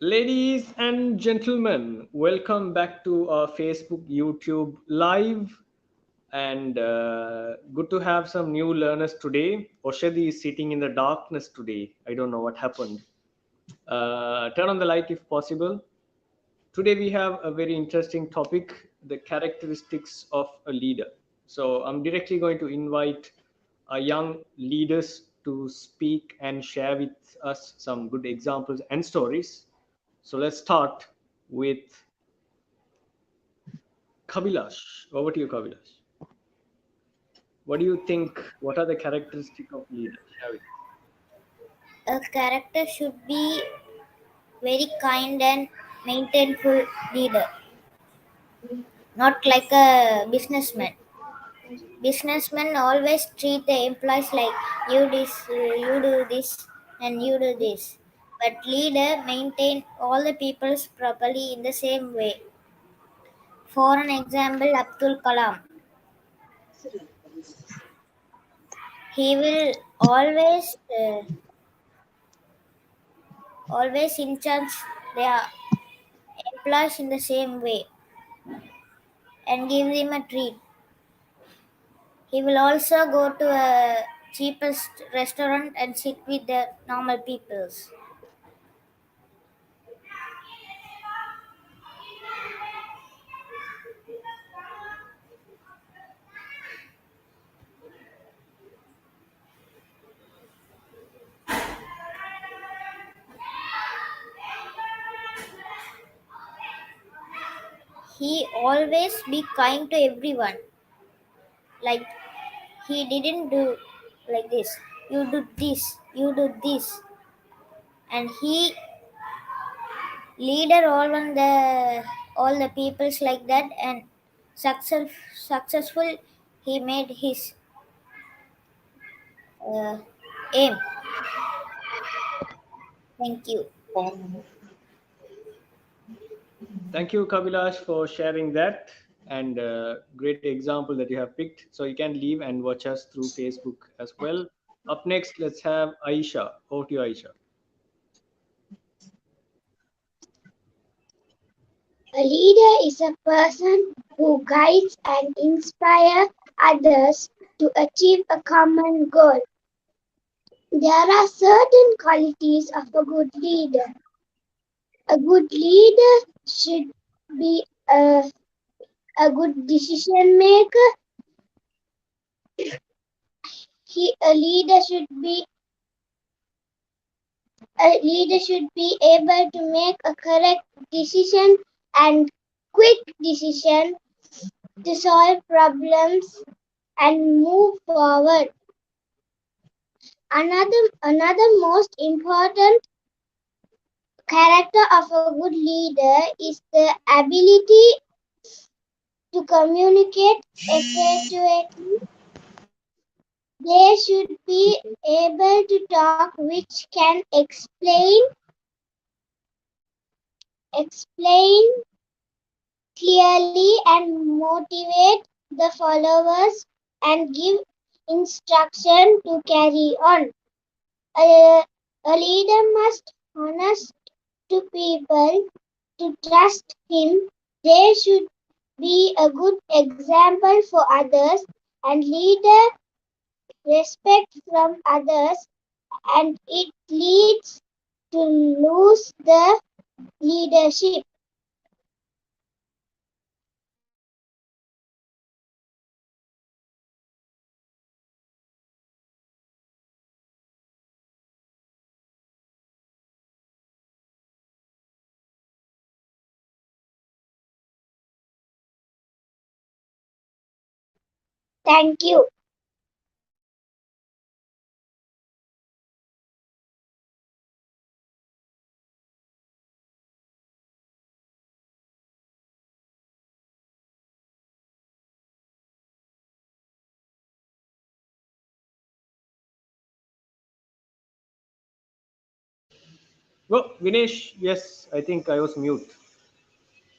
Ladies and gentlemen, welcome back to our Facebook, YouTube live. And good to have some new learners today. Oshadi is sitting in the darkness today. I don't know what happened. Turn on the light if possible. Today we have a very interesting topic, the characteristics of a leader. So I'm directly going to invite our young leaders to speak and share with us some good examples and stories. So let's start with Kavilash. Over to you, Kavilash. What do you think? What are the characteristics of leader? Share with A character should be very kind and maintainful leader, not like a businessman. Businessmen always treat the employees like you do this, and you do this. But leader maintain all the peoples properly in the same way. For an example, Abdul Kalam, he will always in charge their employees in the same way and give them a treat. He will also go to a cheapest restaurant and sit with the normal peoples. He always be kind to everyone. Like he didn't do like this. You do this. You do this. And he leader all the peoples like that and successful. He made his uh, aim. Thank you. Thank you, Kavilash, for sharing that and great example that you have picked. So you can leave and watch us through Facebook as well. Up next, let's have Aisha. Over to you, Aisha. A leader is a person who guides and inspires others to achieve a common goal. There are certain qualities of a good leader. A good leader should be a good decision maker. A leader should be able to make a correct decision and quick decision to solve problems and move forward. Another most important character of a good leader is the ability to communicate effectively. They should be able to talk which can explain clearly and motivate the followers and give instruction to carry on. A, a leader must honest to people to trust him. They should be a good example for others and leader respect from others, and it leads to lose the leadership. Thank you. Well, Vinesh, yes, I think I was mute.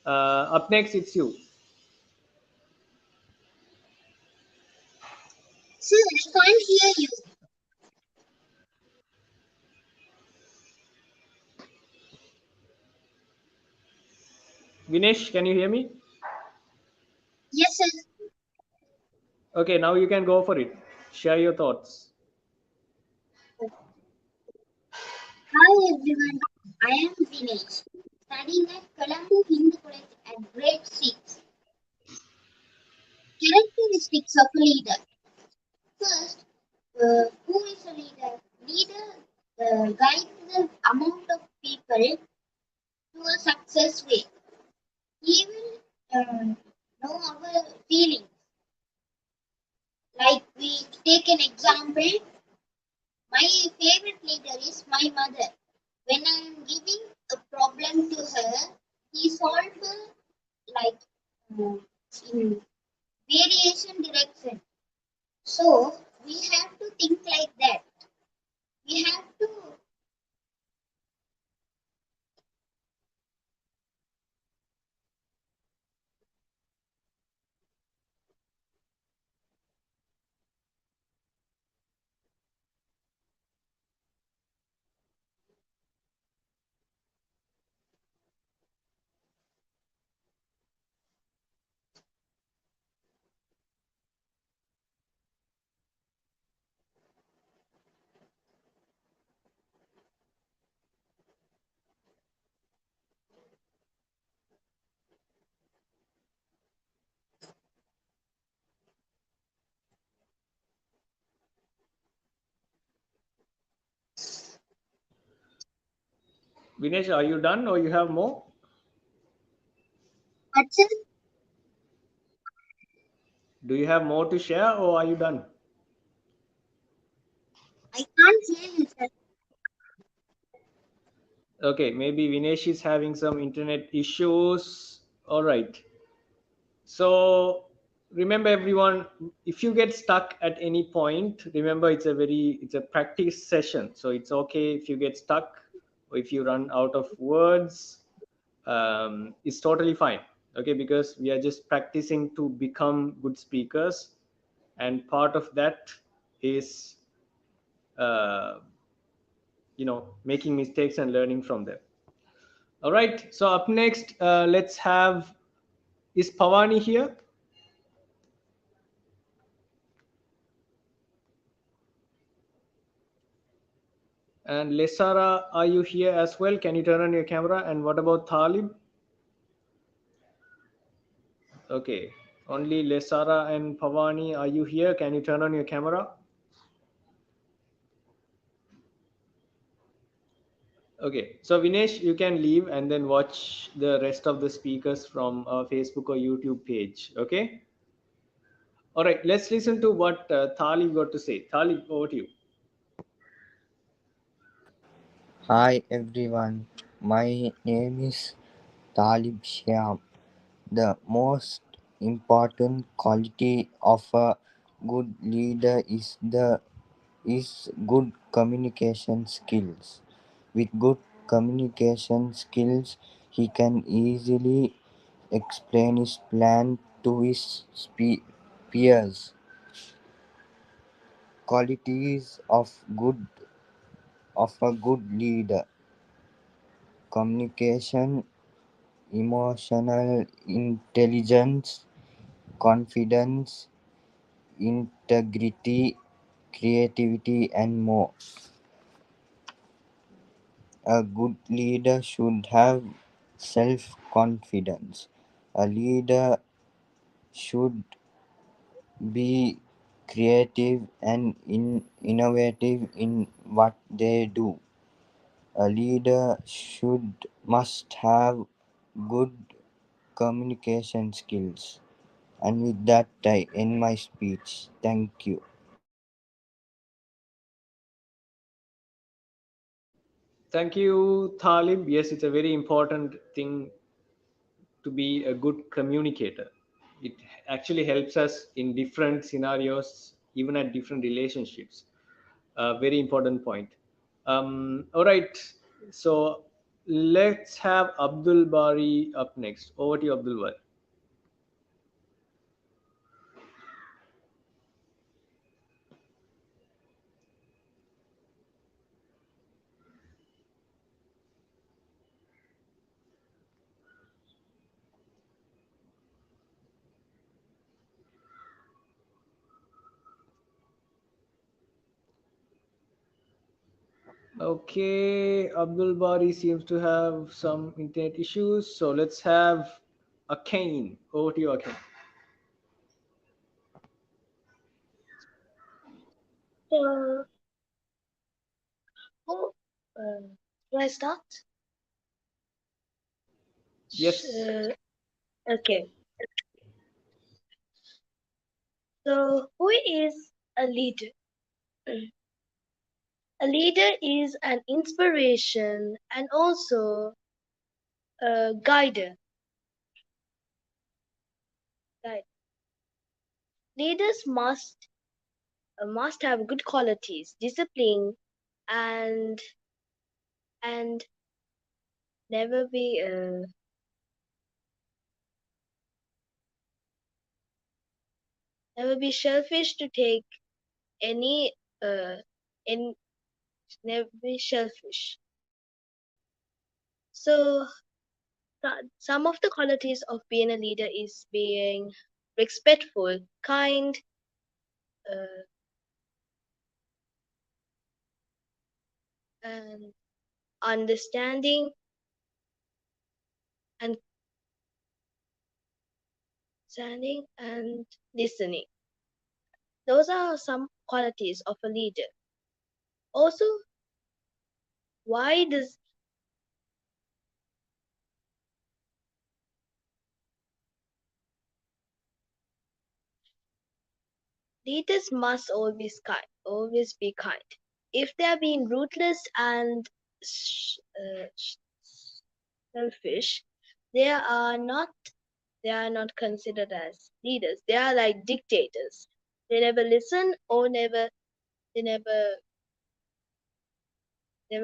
Up next, it's you. Sir, I can't hear you. Vinesh, can you hear me? Yes, sir. Okay, now you can go for it. Share your thoughts. Hi everyone, I am Dinesh, studying at Colombo Hindu College at grade 6. Characteristics of a leader. First, who is a leader? Leader guides the amount of people to a success way. He will know our feelings. Like we take an example, my favorite leader is my mother. When I am giving a problem to her, he solves like in variation direction. So we have to think like that. We have to. Vinesh, are you done or you have more? Actually, Do you have more to share or are you done? I can't hear you, sir. Okay, maybe Vinesh is having some internet issues. All right. So remember everyone, if you get stuck at any point, remember it's a practice session. So it's okay if you get stuck or if you run out of words. It's totally fine. Okay, because we are just practicing to become good speakers, and part of that is uh, making mistakes and learning from them. All right. So up next, let's have, is Pawani here? And Lesara, are you here as well? Can you turn on your camera? And what about Talib? Okay. Only Lesara and Pawani, are you here? Can you turn on your camera? Okay. So Vinesh, you can leave and then watch the rest of the speakers from Facebook or YouTube page. Okay. All right. Let's listen to what Talib got to say. Talib, over to you. Hi everyone, my name is Talib Shyam. The most important quality of a good leader is good communication skills. With good communication skills, he can easily explain his plan to his peers. Qualities of a good leader: communication, emotional intelligence, confidence, integrity, creativity, and more. A good leader should have self confidence. A leader should be creative and innovative in what they do. A leader should must have good communication skills. And with that, I end my speech. Thank you. Thank you, Talib. Yes, it's a very important thing to be a good communicator. It actually helps us in different scenarios, even at different relationships. Very important point. All right, so let's have Abdul Bari up next. Over to you, Abdul Bari. Okay, Abdul Bari seems to have some internet issues, so let's have Akane. Over to you, Akane. So, who, uh, do I start? Yes. Okay. So, who is a leader? A leader is an inspiration and also a guide. Guide. Leaders must have good qualities, discipline, and and never be never be selfish to take any in never be selfish. So some of the qualities of being a leader is being respectful, kind, uh, and understanding and standing and listening. Those are some qualities of a leader. Also, why does leaders must always be kind. If they are being ruthless and selfish, they are not considered as leaders. They are like dictators. They never listen or they never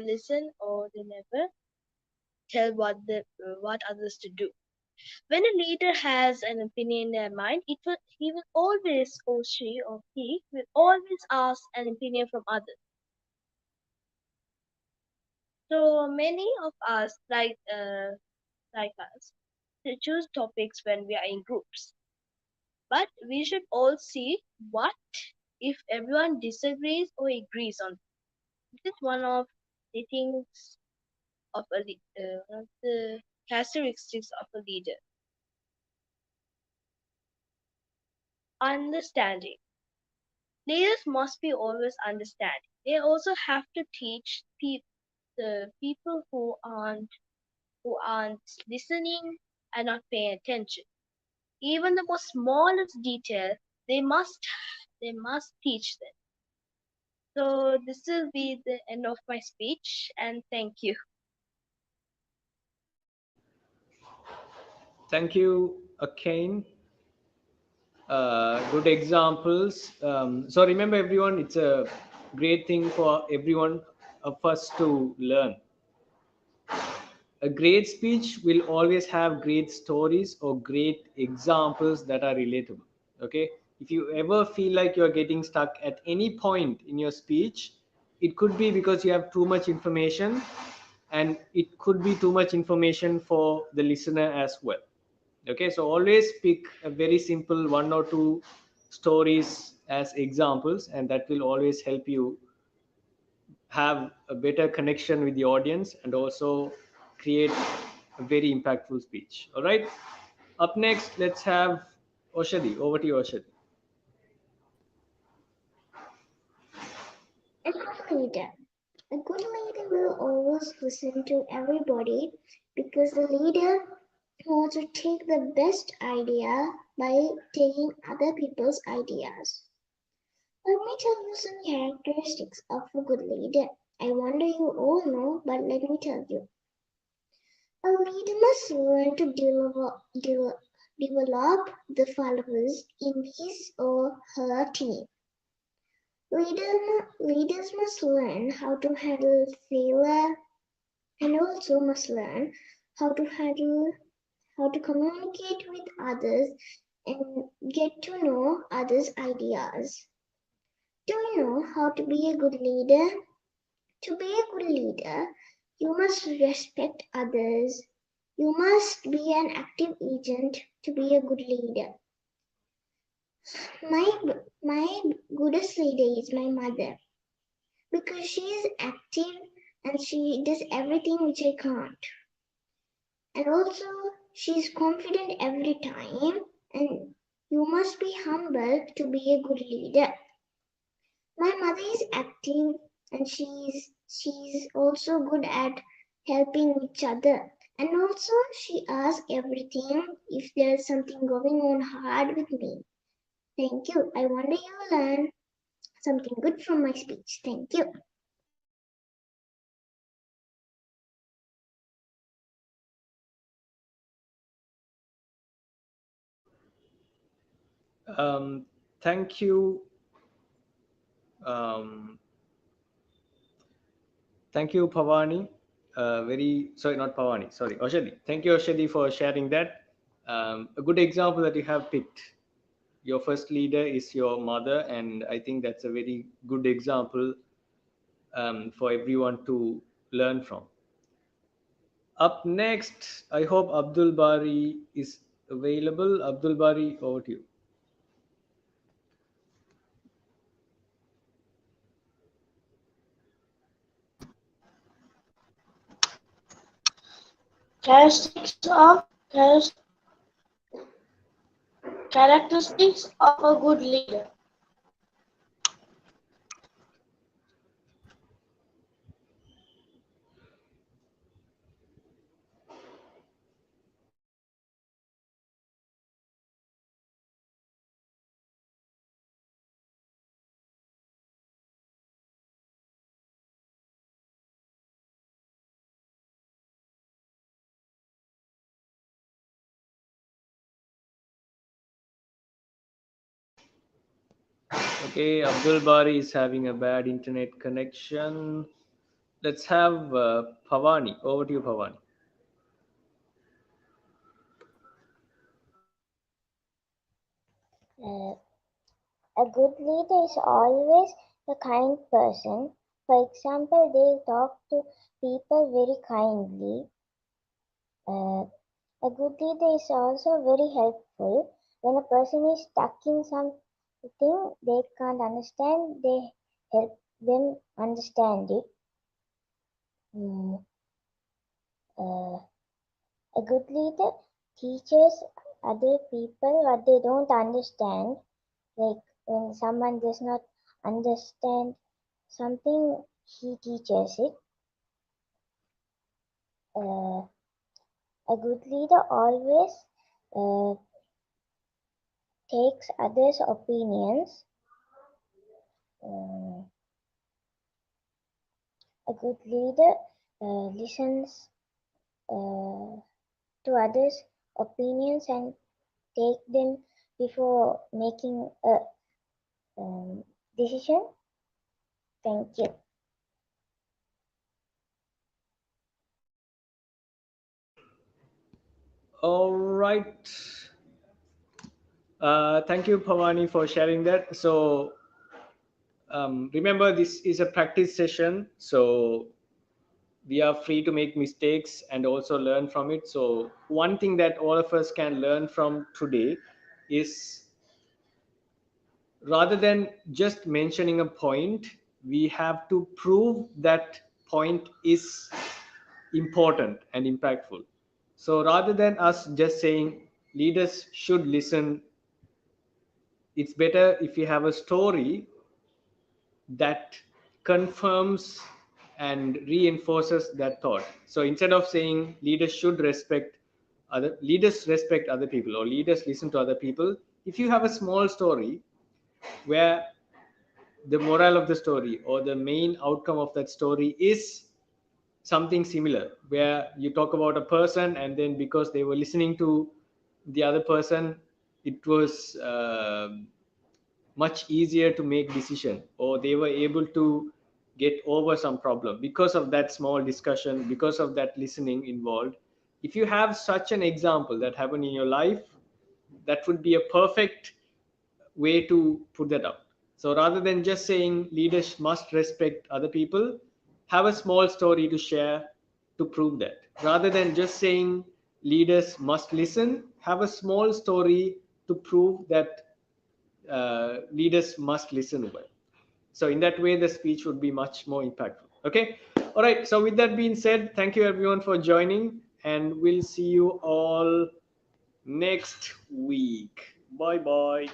listen or they never tell what others to do. When a leader has an opinion in their mind, he will always, or she or he will always ask an opinion from others. So many of us like us to choose topics when we are in groups. But we should all see what if everyone disagrees or agrees on. This is one of the things of one of the characteristics of a leader. Understanding. Leaders must be always understanding. They also have to teach the people who aren't listening and not paying attention. Even the most smallest detail, they must teach them. So this will be the end of my speech, and thank you. Thank you, Akane. Good examples. So remember, everyone, it's a great thing for everyone of us to learn. A great speech will always have great stories or great examples that are relatable. Okay, if you ever feel like you're getting stuck at any point in your speech, it could be because you have too much information, and it could be too much information for the listener as well. Okay, so always pick a very simple one or two stories as examples, and that will always help you have a better connection with the audience and also create a very impactful speech. All right, up next, let's have Oshadi. Over to you, Oshadi. A good leader. A good leader will always listen to everybody because the leader wants to take the best idea by taking other people's ideas. Let me tell you some characteristics of a good leader. I wonder you all know, but let me tell you. A leader must learn to develop the followers in his or her team. Leaders must learn how to handle failure and also must learn how to communicate with others and get to know others' ideas. Do you know how to be a good leader? To be a good leader, you must respect others. You must be an active agent to be a good leader. My goodest leader is my mother because she is active and she does everything which I can't. And also, she's confident every time, and you must be humble to be a good leader. My mother is active, and she's also good at helping each other. And also, she asks everything if there's something going on hard with me. Thank you. I wonder you will learn something good from my speech. Thank you. Thank you. Um, Thank you, Pavani. Not Pavani, sorry, Oshadi. Thank you, Oshadi, for sharing that. A good example that you have picked. Your first leader is your mother, and I think that's a very good example for everyone to learn from. Up next, I hope Abdul Bari is available. Abdul Bari, over to you. Characteristics of a good leader. Okay, Abdul Bari is having a bad internet connection. Let's have Pavani. Over to you, Pavani. A good leader is always a kind person. For example, they talk to people very kindly. A good leader is also very helpful. When a person is stuck in something they can't understand, they help them understand it. Mm, uh, a good leader teaches other people what they don't understand. Like when someone does not understand something, he teaches it. A good leader always uh, takes others' opinions. Uh, a good leader listens to others' opinions and take them before making a decision. Thank you. All right. Thank you, Pavani, for sharing that. So remember, this is a practice session. So we are free to make mistakes and also learn from it. So one thing that all of us can learn from today is, rather than just mentioning a point, we have to prove that point is important and impactful. So rather than us just saying leaders should listen, it's better if you have a story that confirms and reinforces that thought. So instead of saying leaders respect other people, or leaders listen to other people, if you have a small story where the moral of the story or the main outcome of that story is something similar, where you talk about a person and then because they were listening to the other person, it was much easier to make decision, or they were able to get over some problem because of that small discussion, because of that listening involved. If you have such an example that happened in your life, that would be a perfect way to put that up. So rather than just saying leaders must respect other people, have a small story to share to prove that. Rather than just saying leaders must listen, have a small story to prove that leaders must listen well. So in that way, the speech would be much more impactful. Okay. All right. So with that being said, thank you everyone for joining, and we'll see you all next week. Bye bye.